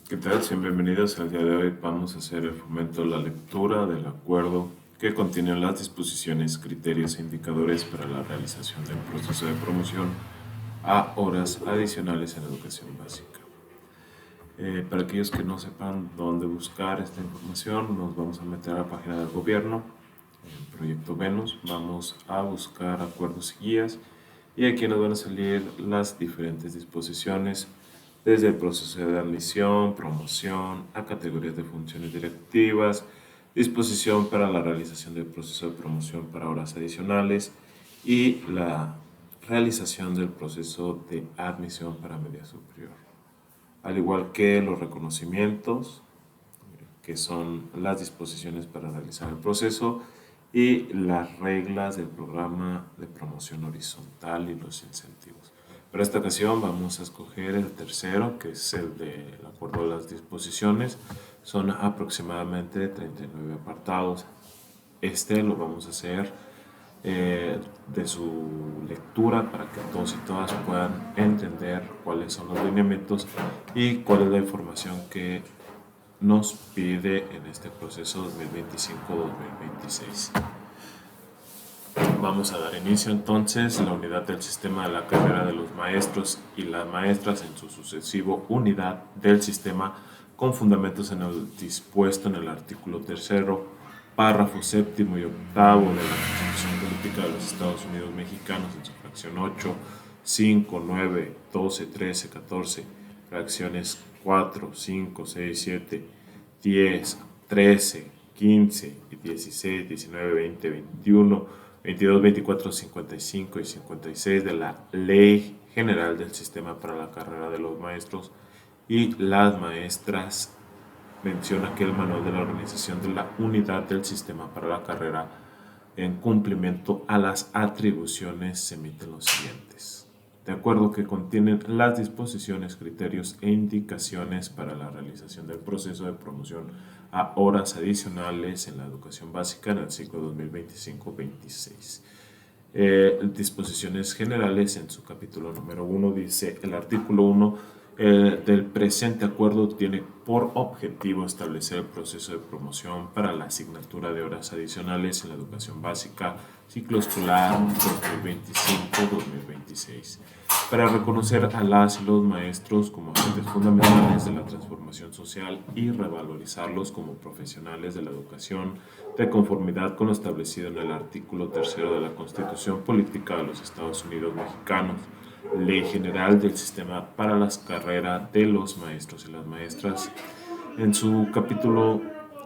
¿Qué tal? Sean bienvenidos. Al día de hoy vamos a hacer el fomento de la lectura del acuerdo que contiene las disposiciones, criterios e indicadores para la realización del proceso de promoción a horas adicionales en educación básica. Para aquellos que no sepan dónde buscar esta información, nos vamos a meter a la página del gobierno, el proyecto Venus, vamos a buscar acuerdos y guías y aquí nos van a salir las diferentes disposiciones desde el proceso de admisión, promoción, a categorías de funciones directivas, disposición para la realización del proceso de promoción para horas adicionales y la realización del proceso de admisión para media superior. Al igual que los reconocimientos, que son las disposiciones para realizar el proceso y las reglas del programa de promoción horizontal y los incentivos. Para esta ocasión vamos a escoger el tercero, que es el del acuerdo de las disposiciones. Son aproximadamente 39 apartados. Este lo vamos a hacer de su lectura para que todos y todas puedan entender cuáles son los lineamientos y cuál es la información que nos pide en este proceso 2025-2026. Vamos a dar inicio entonces a la unidad del sistema de la carrera de los maestros y las maestras en su sucesivo unidad del sistema con fundamentos en el dispuesto en el artículo 3º, párrafo 7º y 8º de la Constitución Política de los Estados Unidos Mexicanos en su fracción 8, 5, 9, 12, 13, 14, fracciones 4, 5, 6, 7, 10, 13, 15, 16, 19, 20, 21, 22, 24, 55 y 56 de la Ley General del Sistema para la Carrera de los Maestros y las Maestras. Menciona que el manual de la organización de la unidad del sistema para la carrera en cumplimiento a las atribuciones se emiten los siguientes. De acuerdo que contienen las disposiciones, criterios e indicaciones para la realización del proceso de promoción a horas adicionales en la educación básica en el ciclo 2025-26. Disposiciones generales en su capítulo número 1 dice el artículo 1 del presente acuerdo tiene por objetivo establecer el proceso de promoción para la asignatura de horas adicionales en la educación básica ciclo escolar 2025-2026 para reconocer a las y los maestros como agentes fundamentales de la transformación social y revalorizarlos como profesionales de la educación de conformidad con lo establecido en el artículo 3º de la Constitución Política de los Estados Unidos Mexicanos, Ley General del Sistema para las Carreras de los Maestros y las Maestras. En su capítulo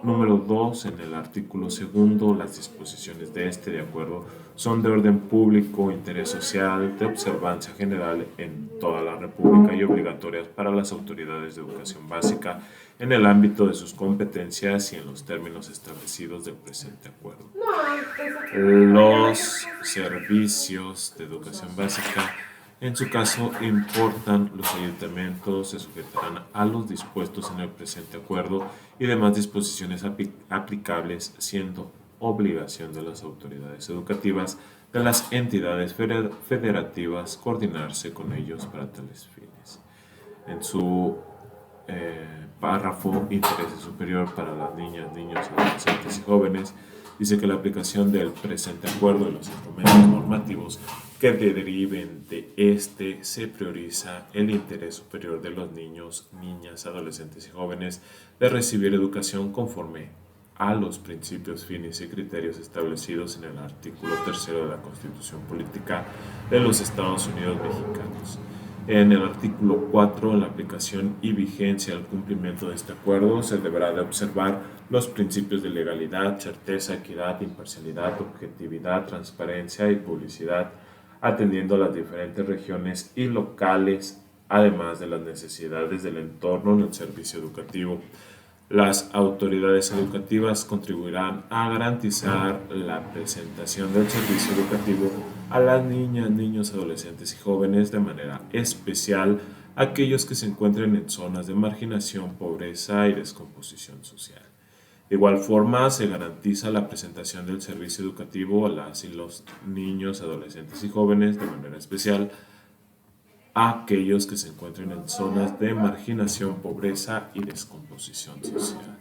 número 2, en el artículo 2, las disposiciones de este de acuerdo son de orden público, interés social, de observancia general en toda la República y obligatorias para las autoridades de educación básica en el ámbito de sus competencias y en los términos establecidos del presente acuerdo. Los servicios de educación básica, en su caso, importan los ayuntamientos, se sujetarán a los dispuestos en el presente acuerdo y demás disposiciones aplicables, siendo obligación de las autoridades educativas de las entidades federativas coordinarse con ellos para tales fines. En su párrafo interés superior para las niñas, niños, adolescentes y jóvenes, dice que la aplicación del presente acuerdo y los instrumentos normativos que deriven de este se prioriza el interés superior de los niños, niñas, adolescentes y jóvenes de recibir educación conforme a los principios, fines y criterios establecidos en el artículo 3º de la Constitución Política de los Estados Unidos Mexicanos. En el artículo 4, en la aplicación y vigencia al cumplimiento de este acuerdo, se deberá de observar los principios de legalidad, certeza, equidad, imparcialidad, objetividad, transparencia y publicidad, atendiendo a las diferentes regiones y locales, además de las necesidades del entorno en el servicio educativo. Las autoridades educativas contribuirán a garantizar la presentación del servicio educativo a las niñas, niños, adolescentes y jóvenes, de manera especial aquellos que se encuentren en zonas de marginación, pobreza y descomposición social. De igual forma, se garantiza la presentación del servicio educativo a las y los niños, adolescentes y jóvenes, de manera especial a aquellos que se encuentren en zonas de marginación, pobreza y descomposición social.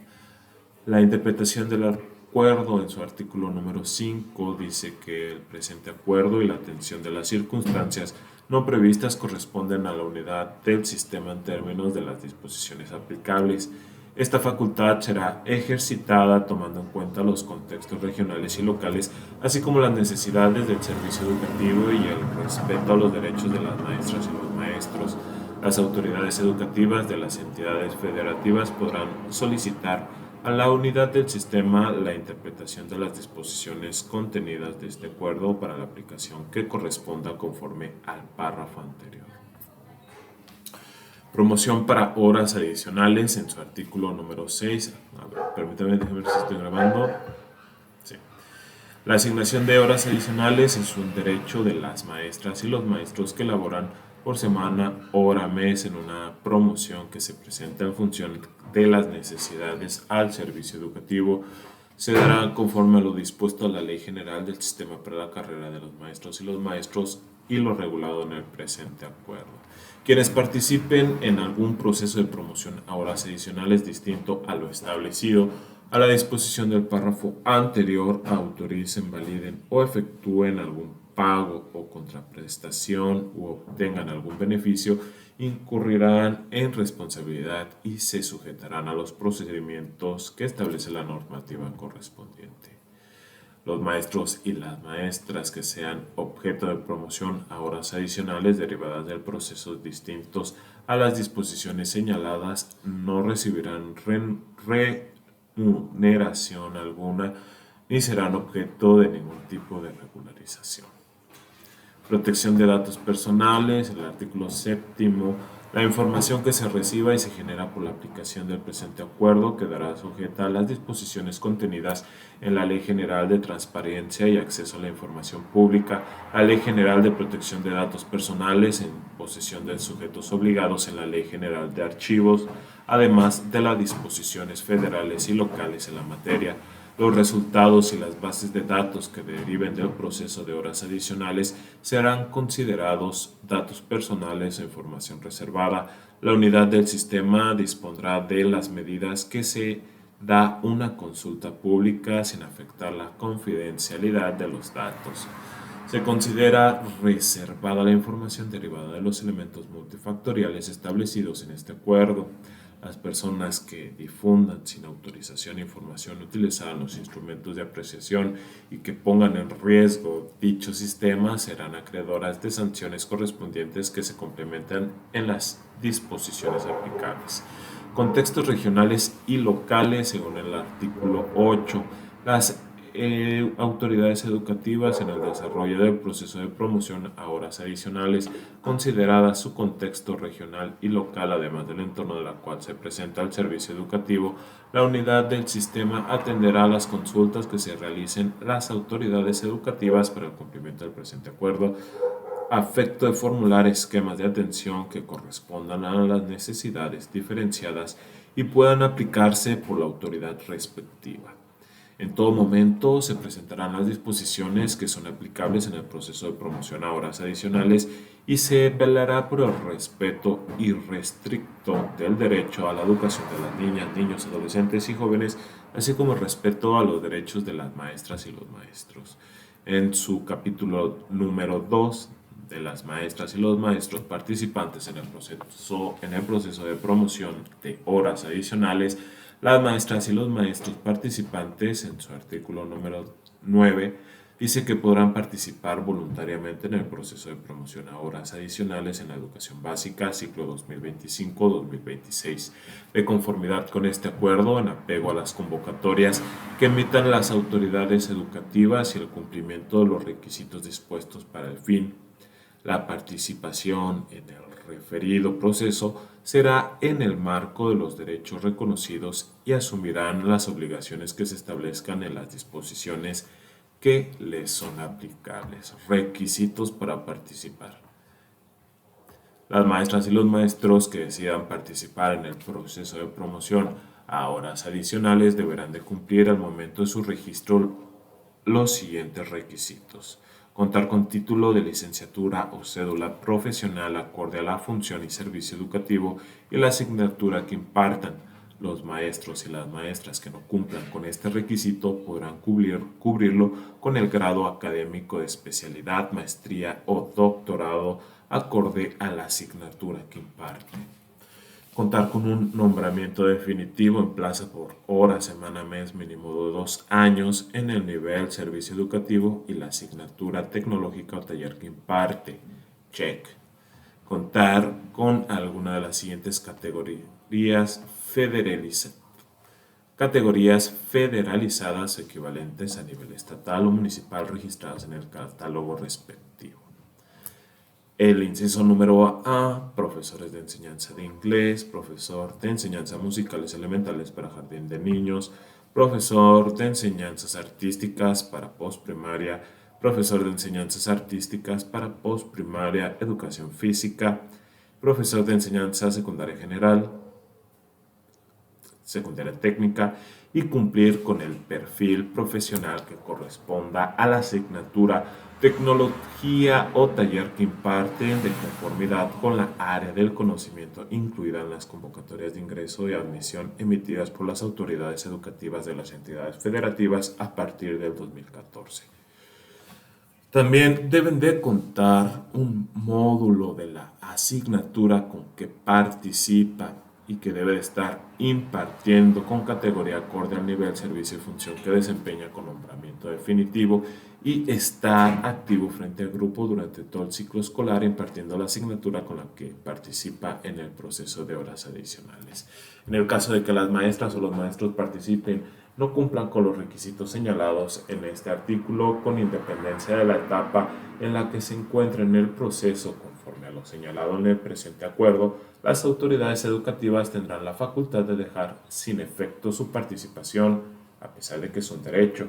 La interpretación del acuerdo en su artículo número 5 dice que el presente acuerdo y la atención de las circunstancias no previstas corresponden a la unidad del sistema en términos de las disposiciones aplicables. Esta facultad será ejercitada tomando en cuenta los contextos regionales y locales, así como las necesidades del servicio educativo y el respeto a los derechos de las maestras y los maestros. Las autoridades educativas de las entidades federativas podrán solicitar a la unidad del sistema la interpretación de las disposiciones contenidas de este acuerdo para la aplicación que corresponda conforme al párrafo anterior. Promoción para horas adicionales en su artículo número 6. A ver, permítame, déjame ver si estoy grabando. Sí. La asignación de horas adicionales es un derecho de las maestras y los maestros que laboran por semana, hora, mes en una promoción que se presenta en función de las necesidades al servicio educativo. Se dará conforme a lo dispuesto a la Ley General del Sistema para la Carrera de los Maestros y los Maestros y lo regulado en el presente acuerdo. Quienes participen en algún proceso de promoción a horas adicionales distinto a lo establecido a la disposición del párrafo anterior, autoricen, validen o efectúen algún pago o contraprestación u obtengan algún beneficio, incurrirán en responsabilidad y se sujetarán a los procedimientos que establece la normativa correspondiente. Los maestros y las maestras que sean objeto de promoción a horas adicionales derivadas del proceso distintos a las disposiciones señaladas no recibirán remuneración alguna ni serán objeto de ningún tipo de regularización. Protección de datos personales, el artículo 7. La información que se reciba y se genera por la aplicación del presente acuerdo quedará sujeta a las disposiciones contenidas en la Ley General de Transparencia y Acceso a la Información Pública, la Ley General de Protección de Datos Personales en posesión de sujetos obligados en la Ley General de Archivos, además de las disposiciones federales y locales en la materia. Los resultados y las bases de datos que deriven del proceso de horas adicionales serán considerados datos personales o información reservada. La unidad del sistema dispondrá de las medidas que se da una consulta pública sin afectar la confidencialidad de los datos. Se considera reservada la información derivada de los elementos multifactoriales establecidos en este acuerdo. Las personas que difundan sin autorización información utilizada en los instrumentos de apreciación y que pongan en riesgo dicho sistema serán acreedoras de sanciones correspondientes que se complementan en las disposiciones aplicables. Contextos regionales y locales según el artículo 8. Las autoridades educativas en el desarrollo del proceso de promoción a horas adicionales, considerada su contexto regional y local, además del entorno de la cual se presenta el servicio educativo, la unidad del sistema atenderá a las consultas que se realicen las autoridades educativas para el cumplimiento del presente acuerdo, a efecto de formular esquemas de atención que correspondan a las necesidades diferenciadas y puedan aplicarse por la autoridad respectiva. En todo momento se presentarán las disposiciones que son aplicables en el proceso de promoción a horas adicionales y se velará por el respeto irrestricto del derecho a la educación de las niñas, niños, adolescentes y jóvenes, así como el respeto a los derechos de las maestras y los maestros. En su capítulo número 2, de las maestras y los maestros participantes en el proceso de promoción de horas adicionales, las maestras y los maestros participantes, en su artículo número 9, dice que podrán participar voluntariamente en el proceso de promoción a horas adicionales en la educación básica, ciclo 2025-2026, de conformidad con este acuerdo, en apego a las convocatorias que emitan las autoridades educativas y el cumplimiento de los requisitos dispuestos para el fin. La participación en el referido proceso será en el marco de los derechos reconocidos y asumirán las obligaciones que se establezcan en las disposiciones que les son aplicables. Requisitos para participar. Las maestras y los maestros que decidan participar en el proceso de promoción a horas adicionales deberán de cumplir al momento de su registro los siguientes requisitos. contar con título de licenciatura o cédula profesional acorde a la función y servicio educativo y la asignatura que impartan. Los maestros y las maestras que no cumplan con este requisito podrán cubrirlo con el grado académico de especialidad, maestría o doctorado acorde a la asignatura que imparten. Contar con un nombramiento definitivo en plaza por hora, semana, mes mínimo de 2 años en el nivel servicio educativo y la asignatura tecnológica o taller que imparte. Check. Contar con alguna de las siguientes categorías federalizadas equivalentes a nivel estatal o municipal registradas en el catálogo respectivo. El inciso número A, profesores de enseñanza de inglés, profesor de enseñanza musicales elementales para jardín de niños, profesor de enseñanzas artísticas para postprimaria, profesor de enseñanzas artísticas para postprimaria, educación física, profesor de enseñanza secundaria general, secundaria técnica y cumplir con el perfil profesional que corresponda a la asignatura, tecnología o taller que imparten de conformidad con la área del conocimiento incluida en las convocatorias de ingreso y admisión emitidas por las autoridades educativas de las entidades federativas a partir del 2014. También deben de contar un módulo de la asignatura con que participa y que debe de estar impartiendo con categoría acorde al nivel, servicio y función que desempeña con nombramiento definitivo y estar activo frente al grupo durante todo el ciclo escolar impartiendo la asignatura con la que participa en el proceso de horas adicionales. En el caso de que las maestras o los maestros participen, no cumplan con los requisitos señalados en este artículo con independencia de la etapa en la que se encuentren en el proceso conforme a lo señalado en el presente acuerdo, las autoridades educativas tendrán la facultad de dejar sin efecto su participación, a pesar de que es un derecho.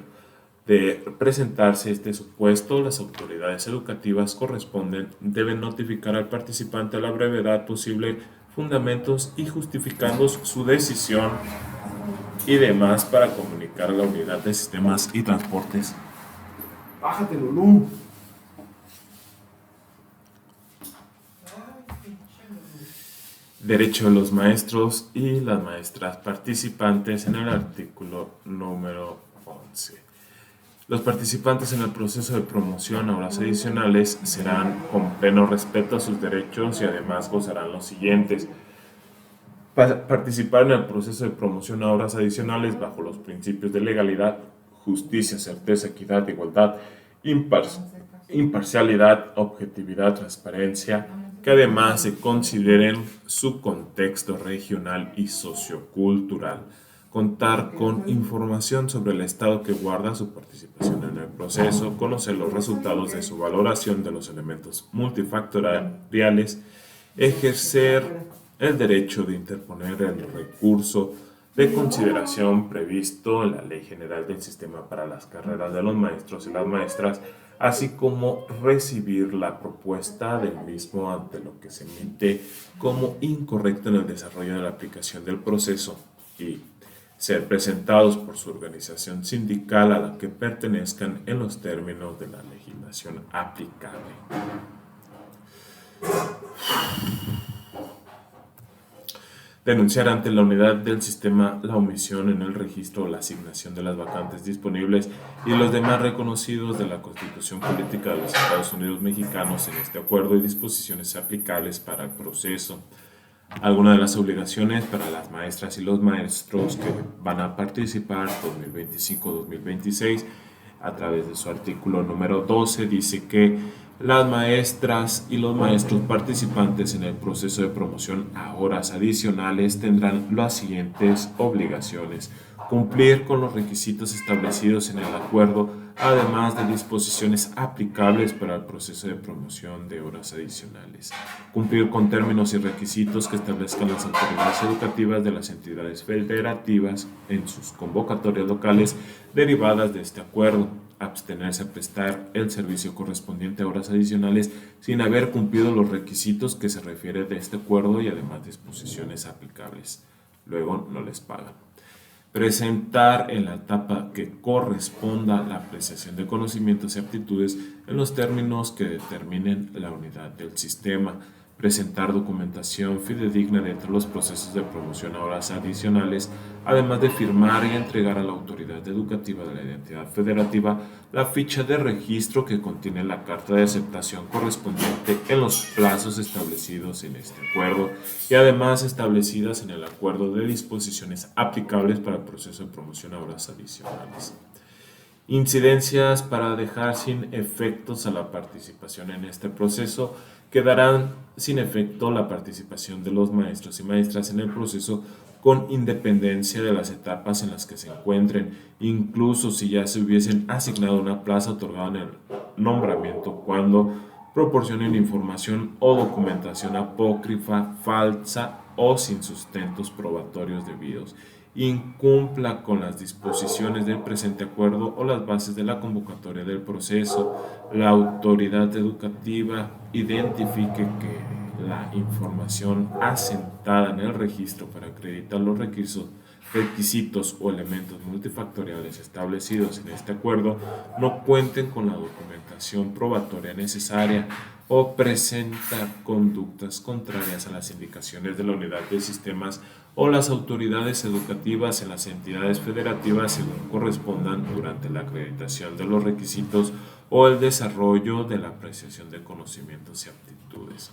De presentarse este supuesto, las autoridades educativas deben notificar al participante a la brevedad posible fundamentos y justificando su decisión y demás para comunicar a la unidad de sistemas y transportes. Bájate, Lulú. Derecho de los maestros y las maestras participantes en el artículo número 11. Los participantes en el proceso de promoción a horas adicionales serán con pleno respeto a sus derechos y además gozarán los siguientes. Participar en el proceso de promoción a horas adicionales bajo los principios de legalidad, justicia, certeza, equidad, igualdad, imparcialidad, objetividad, transparencia, que además se consideren su contexto regional y sociocultural. Contar con información sobre el estado que guarda su participación en el proceso, conocer los resultados de su valoración de los elementos multifactoriales, ejercer el derecho de interponer el recurso de consideración previsto en la Ley General del Sistema para las Carreras de los Maestros y las Maestras, así como recibir la propuesta del mismo ante lo que se emite como incorrecto en el desarrollo de la aplicación del proceso y ser presentados por su organización sindical a la que pertenezcan en los términos de la legislación aplicable. Denunciar ante la unidad del sistema la omisión en el registro o la asignación de las vacantes disponibles y los demás reconocidos de la Constitución Política de los Estados Unidos Mexicanos en este acuerdo y disposiciones aplicables para el proceso. Algunas de las obligaciones para las maestras y los maestros que van a participar 2025-2026 a través de su artículo número 12 dice que las maestras y los maestros participantes en el proceso de promoción a horas adicionales tendrán las siguientes obligaciones: cumplir con los requisitos establecidos en el acuerdo, además de disposiciones aplicables para el proceso de promoción de horas adicionales, cumplir con términos y requisitos que establezcan las autoridades educativas de las entidades federativas en sus convocatorias locales derivadas de este acuerdo, abstenerse a prestar el servicio correspondiente a horas adicionales sin haber cumplido los requisitos que se refiere de este acuerdo y además disposiciones aplicables. Luego no les pagan. Presentar en la etapa que corresponda la apreciación de conocimientos y aptitudes en los términos que determinen la unidad del sistema. Presentar documentación fidedigna dentro de los procesos de promoción a horas adicionales, además de firmar y entregar a la autoridad educativa de la entidad federativa la ficha de registro que contiene la carta de aceptación correspondiente en los plazos establecidos en este acuerdo y además establecidas en el acuerdo de disposiciones aplicables para el proceso de promoción a horas adicionales. Incidencias para dejar sin efectos a la participación en este proceso. Quedarán sin efecto la participación de los maestros y maestras en el proceso con independencia de las etapas en las que se encuentren, incluso si ya se hubiesen asignado una plaza otorgada en el nombramiento, cuando proporcionen información o documentación apócrifa, falsa o sin sustentos probatorios debidos, incumpla con las disposiciones del presente acuerdo o las bases de la convocatoria del proceso, la autoridad educativa identifique que la información asentada en el registro para acreditar los requisitos o elementos multifactoriales establecidos en este acuerdo no cuenten con la documentación probatoria necesaria o presenta conductas contrarias a las indicaciones de la unidad de sistemas o las autoridades educativas en las entidades federativas según correspondan durante la acreditación de los requisitos o el desarrollo de la apreciación de conocimientos y aptitudes.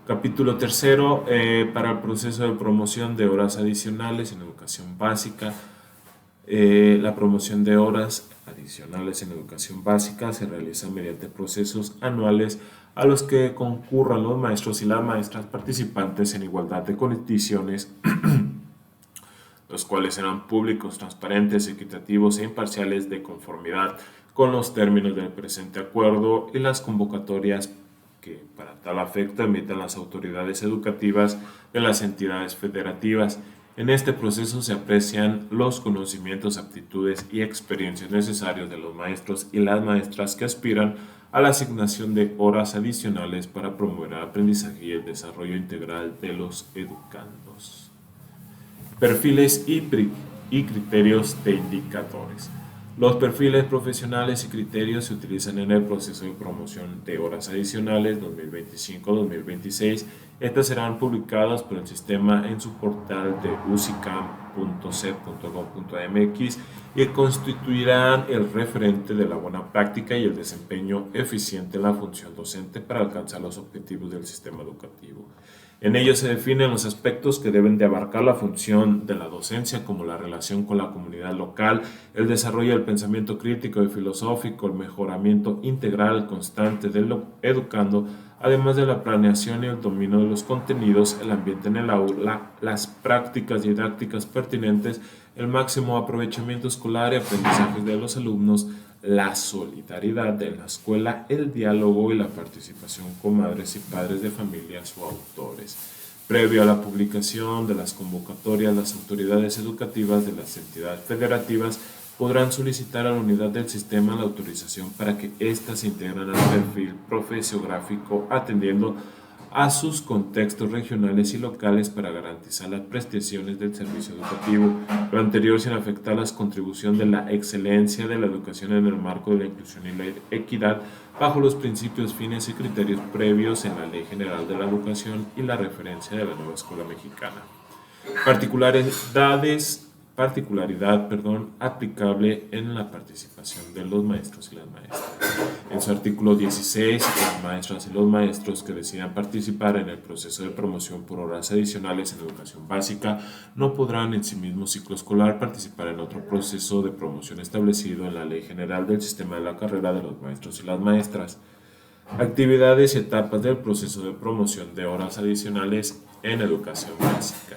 Capítulo tercero, para el proceso de promoción de horas adicionales en educación básica. La promoción de horas adicionales en educación básica se realiza mediante procesos anuales a los que concurran los maestros y las maestras participantes en igualdad de condiciones, los cuales serán públicos, transparentes, equitativos e imparciales de conformidad con los términos del presente acuerdo y las convocatorias que para tal efecto emitan las autoridades educativas de las entidades federativas. En este proceso se aprecian los conocimientos, aptitudes y experiencias necesarios de los maestros y las maestras que aspiran a la asignación de horas adicionales para promover el aprendizaje y el desarrollo integral de los educandos. Perfiles y criterios de indicadores. Los perfiles profesionales y criterios se utilizan en el proceso de promoción de horas adicionales 2025-2026. Estas serán publicadas por el sistema en su portal de usicam.ced.gov.mx y constituirán el referente de la buena práctica y el desempeño eficiente en la función docente para alcanzar los objetivos del sistema educativo. En ellos se definen los aspectos que deben de abarcar la función de la docencia, como la relación con la comunidad local, el desarrollo del pensamiento crítico y filosófico, el mejoramiento integral constante del educando, además de la planeación y el dominio de los contenidos, el ambiente en el aula, las prácticas didácticas pertinentes, el máximo aprovechamiento escolar y aprendizajes de los alumnos, la solidaridad de la escuela, el diálogo y la participación con madres y padres de familias o autores. Previo a la publicación de las convocatorias, las autoridades educativas de las entidades federativas podrán solicitar a la unidad del sistema la autorización para que éstas se integren al perfil profesiográfico atendiendo a sus contextos regionales y locales para garantizar las prestaciones del servicio educativo, lo anterior sin afectar la contribución de la excelencia de la educación en el marco de la inclusión y la equidad bajo los principios, fines y criterios previos en la Ley General de la Educación y la referencia de la nueva escuela mexicana. Particularidad aplicable en la participación de los maestros y las maestras. En su artículo 16, las maestras y los maestros que decidan participar en el proceso de promoción por horas adicionales en educación básica no podrán en sí mismo ciclo escolar participar en otro proceso de promoción establecido en la Ley General del Sistema de la Carrera de los Maestros y las Maestras. Actividades y etapas del proceso de promoción de horas adicionales en educación básica.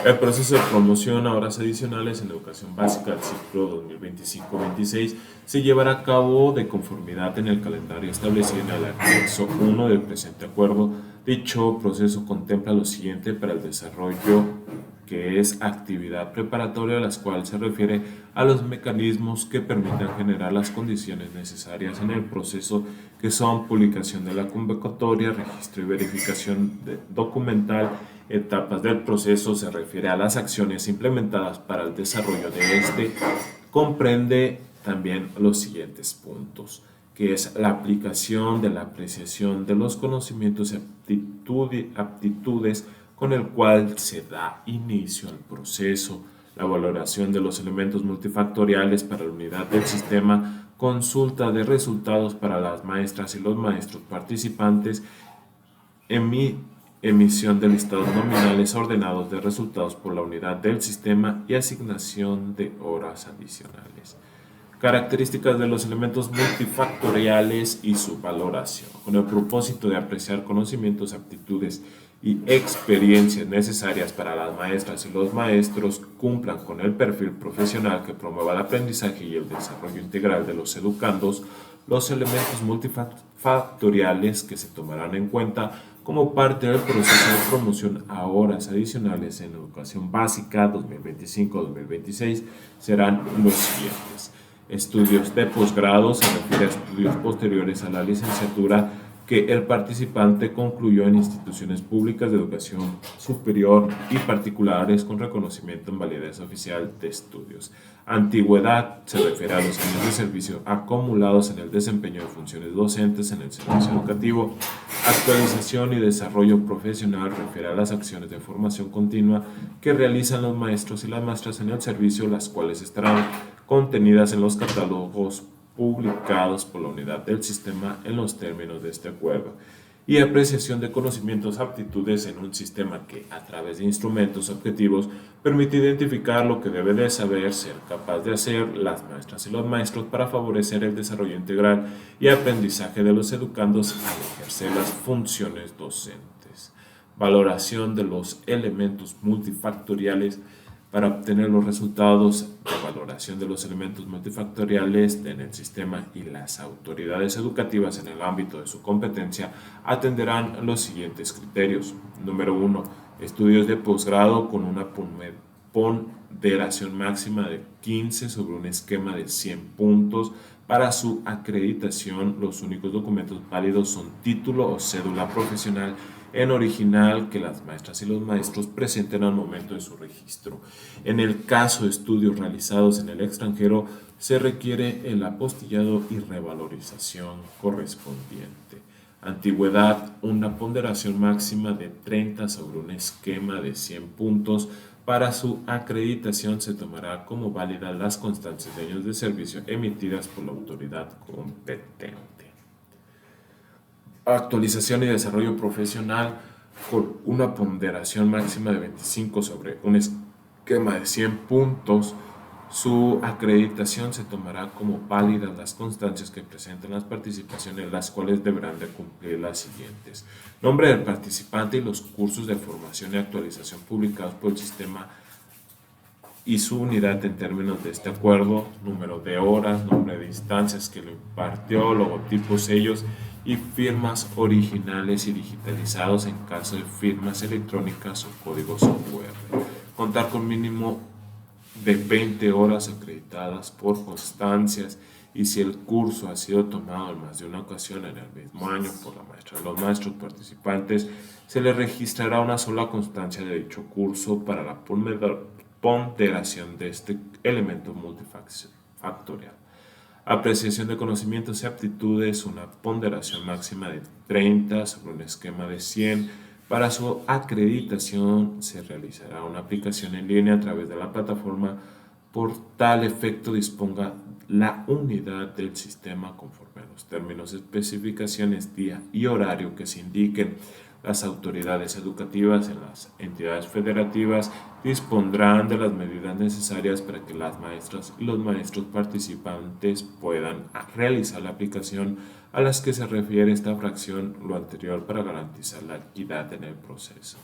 El proceso de promoción a horas adicionales en educación básica del ciclo 2025-26 se llevará a cabo de conformidad en el calendario establecido en el anexo 1 del presente acuerdo. Dicho proceso contempla lo siguiente para el desarrollo que es actividad preparatoria, las cuales se refiere a los mecanismos que permitan generar las condiciones necesarias en el proceso, que son publicación de la convocatoria, registro y verificación documental. Etapas del proceso se refiere a las acciones implementadas para el desarrollo de este. Comprende también los siguientes puntos, que es la aplicación de la apreciación de los conocimientos y aptitudes con el cual se da inicio al proceso, la valoración de los elementos multifactoriales para la unidad del sistema, consulta de resultados para las maestras y los maestros participantes, emisión de listados nominales ordenados de resultados por la unidad del sistema y asignación de horas adicionales. Características de los elementos multifactoriales y su valoración. Con el propósito de apreciar conocimientos, aptitudes y experiencias necesarias para las maestras y los maestros cumplan con el perfil profesional que promueva el aprendizaje y el desarrollo integral de los educandos, los elementos multifactoriales que se tomarán en cuenta como parte del proceso de promoción a horas adicionales en educación básica 2025-2026 serán los siguientes. Estudios de posgrado se refiere a estudios posteriores a la licenciatura que el participante concluyó en instituciones públicas de educación superior y particulares con reconocimiento en validez oficial de estudios. Antigüedad se refiere a los años de servicio acumulados en el desempeño de funciones docentes en el servicio educativo. Actualización y desarrollo profesional refiere a las acciones de formación continua que realizan los maestros y las maestras en el servicio, las cuales estarán contenidas en los catálogos publicados por la unidad del sistema en los términos de este acuerdo. Y apreciación de conocimientos, aptitudes en un sistema que, a través de instrumentos objetivos, permite identificar lo que debe de saber, ser capaz de hacer las maestras y los maestros para favorecer el desarrollo integral y aprendizaje de los educandos al ejercer las funciones docentes. Valoración de los elementos multifactoriales. Para obtener los resultados de valoración de los elementos multifactoriales en el sistema y las autoridades educativas en el ámbito de su competencia atenderán los siguientes criterios. Número 1. Estudios de posgrado con una ponderación máxima de 15 sobre un esquema de 100 puntos. Para su acreditación, los únicos documentos válidos son título o cédula profesional en original que las maestras y los maestros presenten al momento de su registro. En el caso de estudios realizados en el extranjero, se requiere el apostillado y revalorización correspondiente. Antigüedad, una ponderación máxima de 30 sobre un esquema de 100 puntos. Para su acreditación se tomará como válidas las constancias de años de servicio emitidas por la autoridad competente. Actualización y desarrollo profesional con una ponderación máxima de 25 sobre un esquema de 100 puntos. Su acreditación se tomará como válidas las constancias que presenten las participaciones, las cuales deberán de cumplir las siguientes: nombre del participante y los cursos de formación y actualización publicados por el sistema y su unidad en términos de este acuerdo, número de horas, nombre de instancias que lo impartió, logotipos, sellos y firmas originales y digitalizados en caso de firmas electrónicas o códigos QR. Contar con mínimo de 20 horas acreditadas por constancias, y si el curso ha sido tomado en más de una ocasión en el mismo año por la maestra de los maestros participantes, se le registrará una sola constancia de dicho curso para la ponderación de este elemento multifactorial. Apreciación de conocimientos y aptitudes, una ponderación máxima de 30 sobre un esquema de 100. Para su acreditación se realizará una aplicación en línea a través de la plataforma. Por tal efecto disponga la unidad del sistema conforme a los términos, especificaciones, día y horario que se indiquen. Las autoridades educativas en las entidades federativas dispondrán de las medidas necesarias para que las maestras y los maestros participantes puedan realizar la aplicación a las que se refiere esta fracción, lo anterior para garantizar la equidad en el proceso.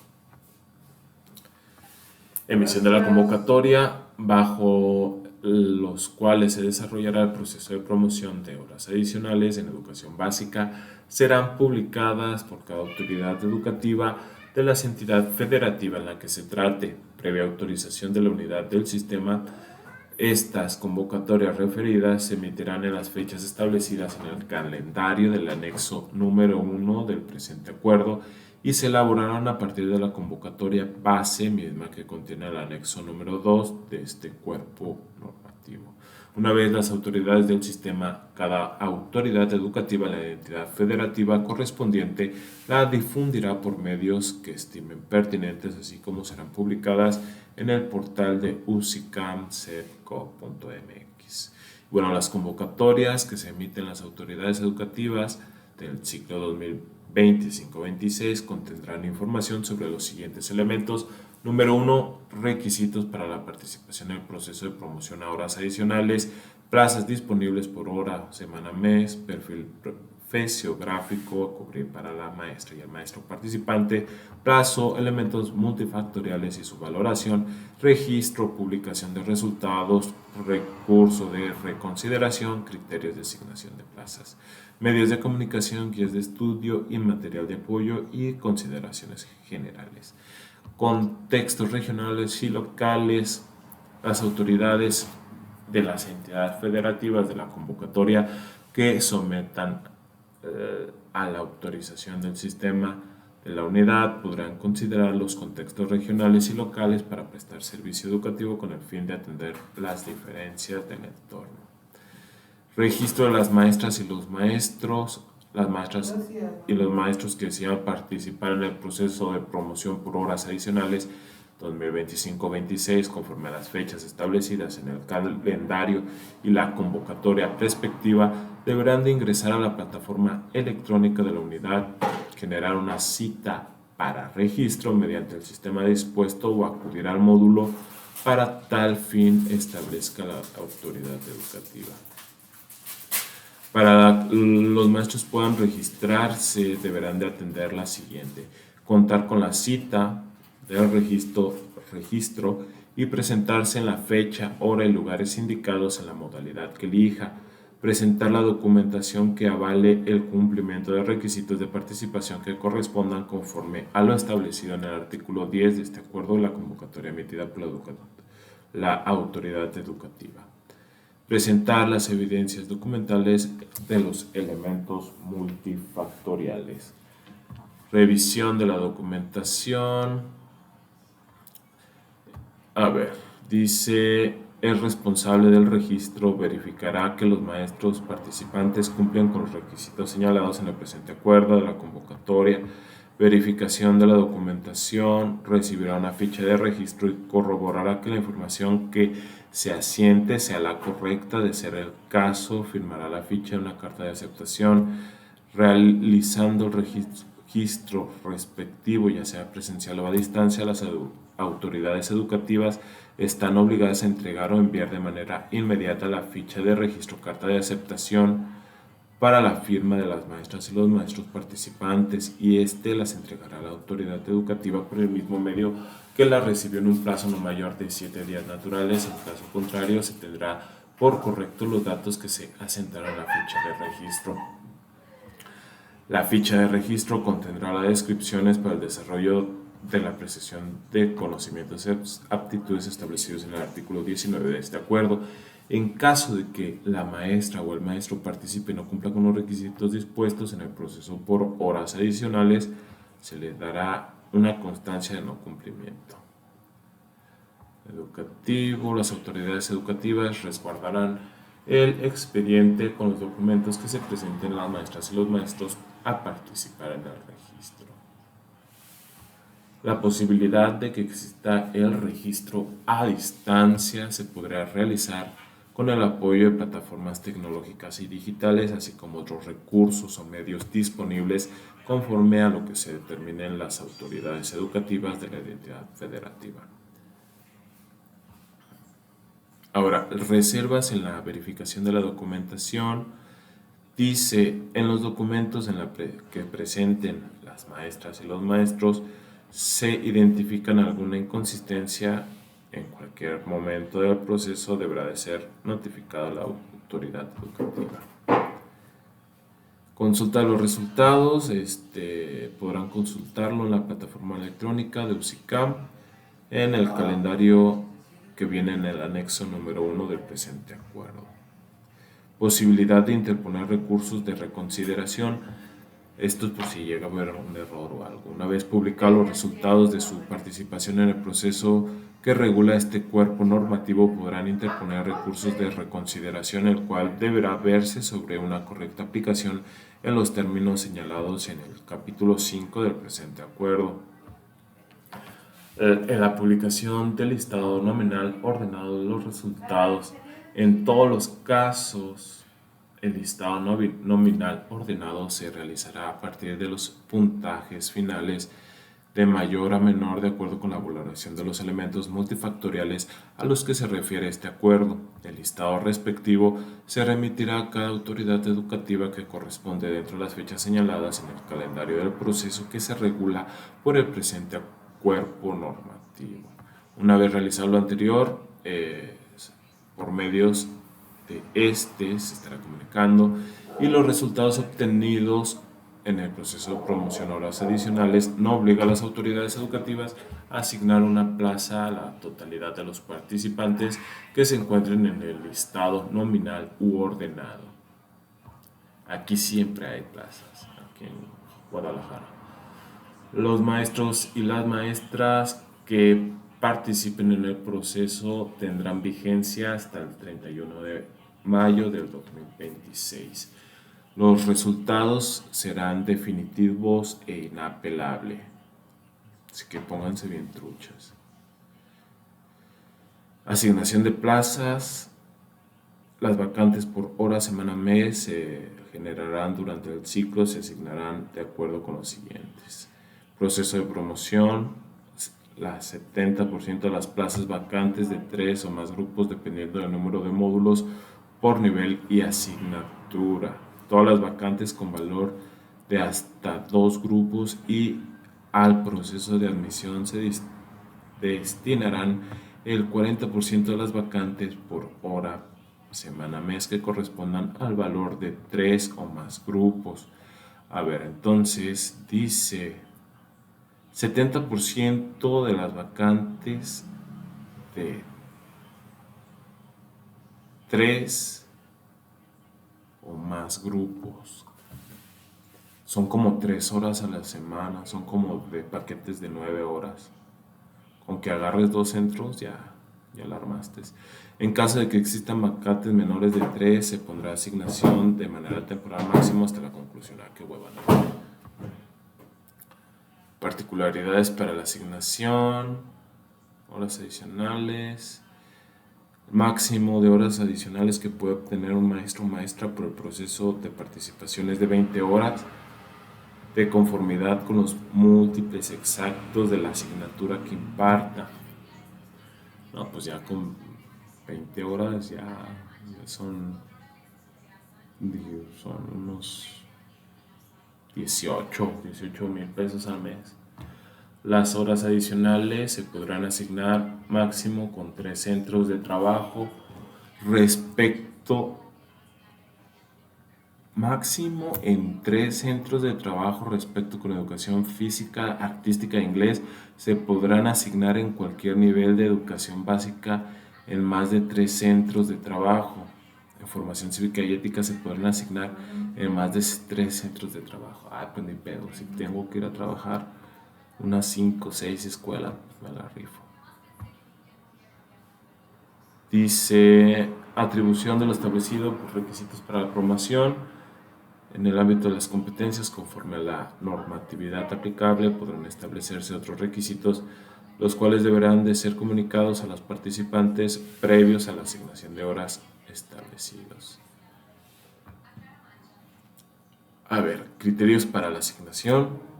Emisión de la convocatoria, bajo los cuales se desarrollará el proceso de promoción de horas adicionales en educación básica, serán publicadas por cada autoridad educativa de la entidad federativa en la que se trate, previa autorización de la unidad del sistema. Estas convocatorias referidas se emitirán en las fechas establecidas en el calendario del anexo número 1 del presente acuerdo y se elaborarán a partir de la convocatoria base misma que contiene el anexo número 2 de este cuerpo normativo. Una vez las autoridades del sistema, cada autoridad educativa de la entidad federativa correspondiente la difundirá por medios que estimen pertinentes, así como serán publicadas en el portal de ucicam.cedco.mx. Bueno, las convocatorias que se emiten las autoridades educativas del ciclo 2025-26 contendrán información sobre los siguientes elementos. Número 1. Requisitos para la participación en el proceso de promoción a horas adicionales, plazas disponibles por hora, semana, mes, perfil fisiográfico a cubrir para la maestra y el maestro participante, plazo, elementos multifactoriales y su valoración, registro, publicación de resultados, recurso de reconsideración, criterios de asignación de plazas, medios de comunicación, guías de estudio y material de apoyo y consideraciones generales. Contextos regionales y locales. Las autoridades de las entidades federativas de la convocatoria que sometan a la autorización del sistema de la unidad podrán considerar los contextos regionales y locales para prestar servicio educativo con el fin de atender las diferencias del entorno. Registro de las maestras y los maestros. Las maestras y los maestros que decidan participar en el proceso de promoción por horas adicionales 2025-26 conforme a las fechas establecidas en el calendario y la convocatoria respectiva deberán de ingresar a la plataforma electrónica de la unidad, generar una cita para registro mediante el sistema dispuesto o acudir al módulo para tal fin establezca la autoridad educativa. Para los maestros puedan registrarse, deberán de atender la siguiente: contar con la cita del registro y presentarse en la fecha, hora y lugares indicados en la modalidad que elija, presentar la documentación que avale el cumplimiento de requisitos de participación que correspondan conforme a lo establecido en el artículo 10 de este acuerdo de la convocatoria emitida por la autoridad educativa. Presentar las evidencias documentales de los elementos multifactoriales. Revisión de la documentación. Dice: el responsable del registro verificará que los maestros participantes cumplen con los requisitos señalados en el presente acuerdo de la convocatoria. Verificación de la documentación. Recibirá una ficha de registro y corroborará que la información que se asiente sea la correcta. De ser el caso, firmará la ficha en una carta de aceptación. Realizando el registro respectivo, ya sea presencial o a distancia, las autoridades educativas están obligadas a entregar o enviar de manera inmediata la ficha de registro, carta de aceptación, para la firma de las maestras y los maestros participantes, y las entregará a la autoridad educativa por el mismo medio que la recibió en un plazo no mayor de 7 días naturales. En caso contrario, se tendrá por correcto los datos que se asentaron en la ficha de registro. La ficha de registro contendrá las descripciones para el desarrollo de la apreciación de conocimientos y aptitudes establecidos en el artículo 19 de este acuerdo. En caso de que la maestra o el maestro participe y no cumpla con los requisitos dispuestos en el proceso por horas adicionales, se le dará una constancia de no cumplimiento. Educativo. Las autoridades educativas resguardarán el expediente con los documentos que se presenten las maestras y los maestros a participar en el registro. La posibilidad de que exista el registro a distancia se podrá realizar con el apoyo de plataformas tecnológicas y digitales, así como otros recursos o medios disponibles conforme a lo que se determinen las autoridades educativas de la entidad federativa. Ahora, reservas en la verificación de la documentación. Dice: en los documentos que presenten las maestras y los maestros se identifican alguna inconsistencia, en cualquier momento del proceso deberá de ser notificada a la autoridad educativa. Consulta los resultados. Podrán consultarlo en la plataforma electrónica de UCICAM. en el calendario que viene en el anexo número 1 del presente acuerdo. Posibilidad de interponer recursos de reconsideración. Esto por si llega a haber un error o algo. Una vez publicados los resultados de su participación en el proceso que regula este cuerpo normativo, podrán interponer recursos de reconsideración, el cual deberá verse sobre una correcta aplicación en los términos señalados en el capítulo 5 del presente acuerdo. En la publicación del listado nominal ordenado de los resultados, en todos los casos, el listado nominal ordenado se realizará a partir de los puntajes finales de mayor a menor de acuerdo con la valoración de los elementos multifactoriales a los que se refiere este acuerdo. El listado respectivo se remitirá a cada autoridad educativa que corresponde dentro de las fechas señaladas en el calendario del proceso que se regula por el presente cuerpo normativo. Una vez realizado lo anterior, por medios de se estará comunicando y los resultados obtenidos en el proceso de promoción a horas adicionales no obliga a las autoridades educativas a asignar una plaza a la totalidad de los participantes que se encuentren en el listado nominal u ordenado. Aquí siempre hay plazas, aquí en Guadalajara. Los maestros y las maestras que participen en el proceso tendrán vigencia hasta el 31 de mayo del 2026. Los resultados serán definitivos e inapelables. Así que pónganse bien truchas. Asignación de plazas. Las vacantes por hora, semana, mes se generarán durante el ciclo, se asignarán de acuerdo con los siguientes. Proceso de promoción. Las 70% de las plazas vacantes de 3 o más grupos dependiendo del número de módulos por nivel y asignatura. Todas las vacantes con valor de hasta 2 grupos y al proceso de admisión se destinarán el 40% de las vacantes por hora, semana, mes que correspondan al valor de 3 o más grupos. A ver, entonces dice 70% de las vacantes de 3 o más grupos. Son como 3 horas a la semana, son como de paquetes de 9 horas. Con que agarres 2 centros ya la armaste. En caso de que existan vacantes menores de 3, se pondrá asignación de manera temporal máximo hasta la conclusión. Qué hueva, ¿no? Particularidades para la asignación, horas adicionales. Máximo de horas adicionales que puede obtener un maestro o maestra por el proceso de participación es de 20 horas, de conformidad con los múltiples exactos de la asignatura que imparta. No, pues ya con 20 horas ya son unos 18 mil pesos al mes. Las horas adicionales se podrán asignar máximo con 3 centros de trabajo máximo en 3 centros de trabajo respecto con educación física, artística e inglés. Se podrán asignar en cualquier nivel de educación básica en más de 3 centros de trabajo. En formación cívica y ética se podrán asignar en más de 3 centros de trabajo. Pues ni pedo, si tengo que ir a trabajar unas 5 o 6 escuelas, me la rifo. Dice atribución de lo establecido por requisitos para la promoción. En el ámbito de las competencias, conforme a la normatividad aplicable, podrán establecerse otros requisitos, los cuales deberán de ser comunicados a los participantes previos a la asignación de horas establecidos. A ver, criterios para la asignación.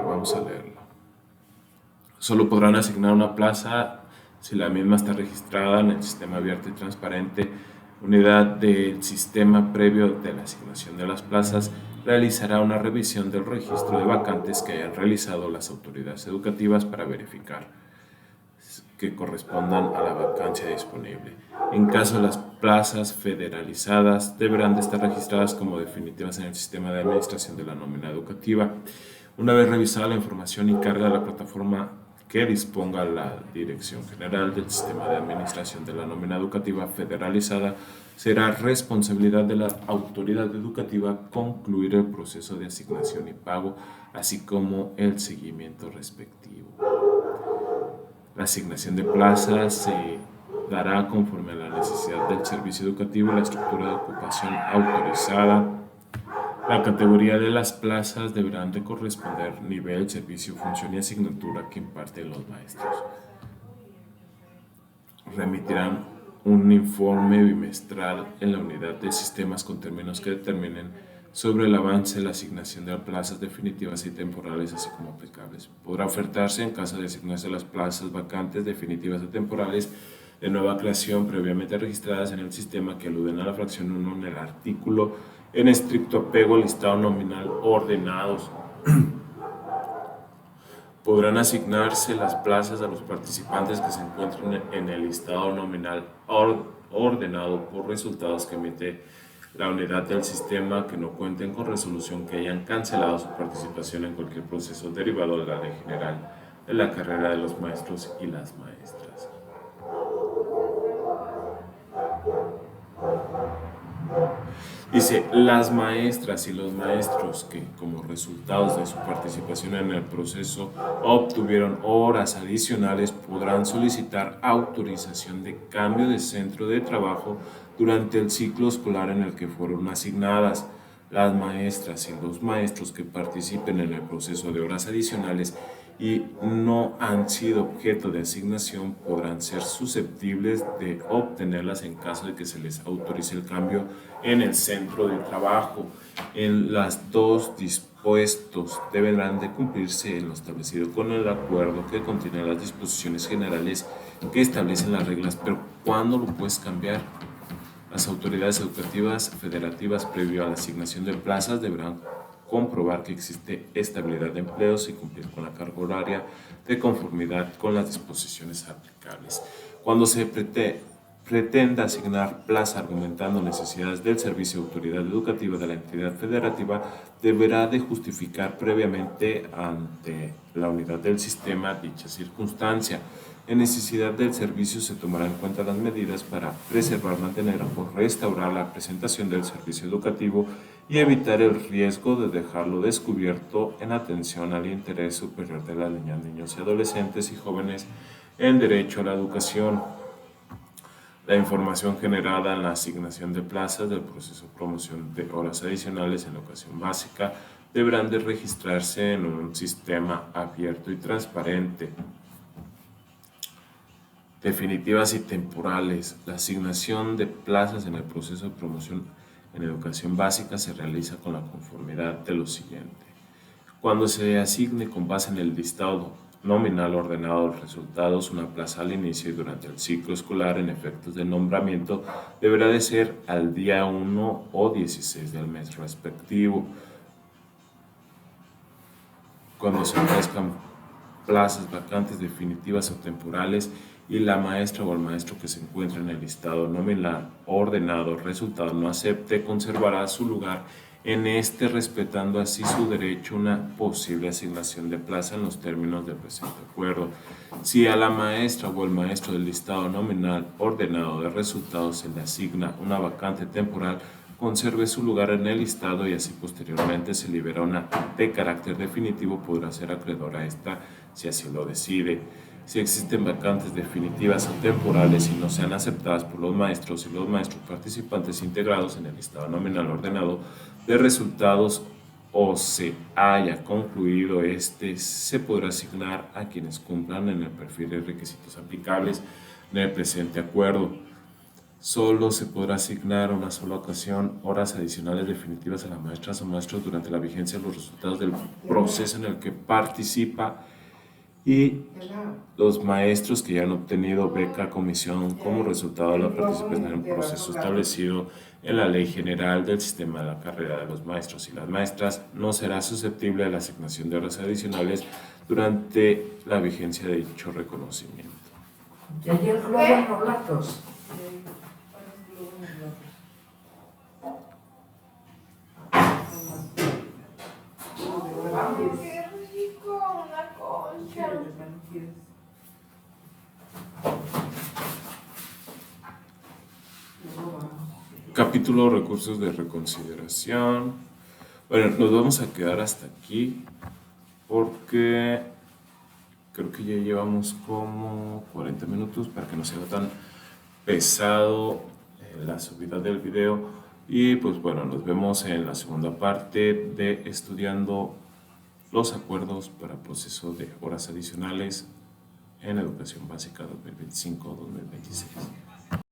Vamos a leerlo. Solo podrán asignar una plaza si la misma está registrada en el sistema abierto y transparente. Unidad del sistema previo de la asignación de las plazas realizará una revisión del registro de vacantes que hayan realizado las autoridades educativas para verificar que correspondan a la vacancia disponible. En caso de las plazas federalizadas, deberán de estar registradas como definitivas en el sistema de administración de la nómina educativa. Una vez revisada la información y carga de la plataforma que disponga la Dirección General del Sistema de Administración de la Nómina Educativa Federalizada, será responsabilidad de la autoridad educativa concluir el proceso de asignación y pago, así como el seguimiento respectivo. La asignación de plazas se dará conforme a la necesidad del servicio educativo y la estructura de ocupación autorizada. La categoría de las plazas deberán de corresponder nivel, servicio, función y asignatura que imparten los maestros. Remitirán un informe bimestral en la unidad de sistemas con términos que determinen sobre el avance de la asignación de plazas definitivas y temporales, así como aplicables. Podrá ofertarse en caso de asignarse las plazas vacantes definitivas o temporales de nueva creación previamente registradas en el sistema que aluden a la fracción 1 en el artículo en estricto apego al listado nominal ordenados. Podrán asignarse las plazas a los participantes que se encuentren en el listado nominal ordenado por resultados que emite la unidad del sistema que no cuenten con resolución, que hayan cancelado su participación en cualquier proceso derivado de la Ley General de la carrera de los maestros y las maestras. Dice, las maestras y los maestros que, como resultados de su participación en el proceso, obtuvieron horas adicionales, podrán solicitar autorización de cambio de centro de trabajo durante el ciclo escolar en el que fueron asignadas. Las maestras y los maestros que participen en el proceso de horas adicionales y no han sido objeto de asignación podrán ser susceptibles de obtenerlas en caso de que se les autorice el cambio en el centro de trabajo. En las dos dispuestos deberán de cumplirse en lo establecido con el acuerdo que contiene las disposiciones generales que establecen las reglas. Pero ¿cuándo lo puedes cambiar? Las autoridades educativas federativas, previo a la asignación de plazas, deberán comprobar que existe estabilidad de empleos y cumplir con la carga horaria de conformidad con las disposiciones aplicables. Cuando se pretenda asignar plaza argumentando necesidades del servicio de autoridad educativa de la entidad federativa, deberá de justificar previamente ante la unidad del sistema dicha circunstancia. En necesidad del servicio se tomarán en cuenta las medidas para preservar, mantener o restaurar la presentación del servicio educativo y evitar el riesgo de dejarlo descubierto en atención al interés superior de las niñas, niños y adolescentes y jóvenes en derecho a la educación. La información generada en la asignación de plazas del proceso de promoción de horas adicionales en la educación básica deberán de registrarse en un sistema abierto y transparente. Definitivas y temporales. La asignación de plazas en el proceso de promoción en educación básica se realiza con la conformidad de lo siguiente. Cuando se asigne con base en el listado nominal ordenado de resultados una plaza al inicio y durante el ciclo escolar en efectos de nombramiento, deberá de ser al día 1 o 16 del mes respectivo. Cuando se ofrezcan plazas vacantes definitivas o temporales y la maestra o el maestro que se encuentre en el listado nominal ordenado resultado no acepte, conservará su lugar en este, respetando así su derecho a una posible asignación de plaza en los términos del presente acuerdo. Si a la maestra o el maestro del listado nominal ordenado de resultados se le asigna una vacante temporal, conserve su lugar en el listado y así posteriormente se libera una de carácter definitivo, podrá ser acreedor a esta si así lo decide. Si existen vacantes definitivas o temporales y no sean aceptadas por los maestros y los maestros participantes integrados en el listado nominal ordenado de resultados o se haya concluido se podrá asignar a quienes cumplan en el perfil de requisitos aplicables en el presente acuerdo. Solo se podrá asignar a una sola ocasión horas adicionales definitivas a las maestras o maestros durante la vigencia de los resultados del proceso en el que participa, y los maestros que ya han obtenido beca comisión como resultado de la participación en el proceso establecido en la Ley General del Sistema de la Carrera de los Maestros y las Maestras no será susceptible de la asignación de horas adicionales durante la vigencia de dicho reconocimiento. Y ayer globo en los latos. ¡Qué rico! Una concha. Capítulo recursos de reconsideración. Bueno, nos vamos a quedar hasta aquí porque creo que ya llevamos como 40 minutos para que no sea tan pesado la subida del video. Y pues bueno, nos vemos en la segunda parte de estudiando los acuerdos para proceso de horas adicionales en educación básica 2025-2026.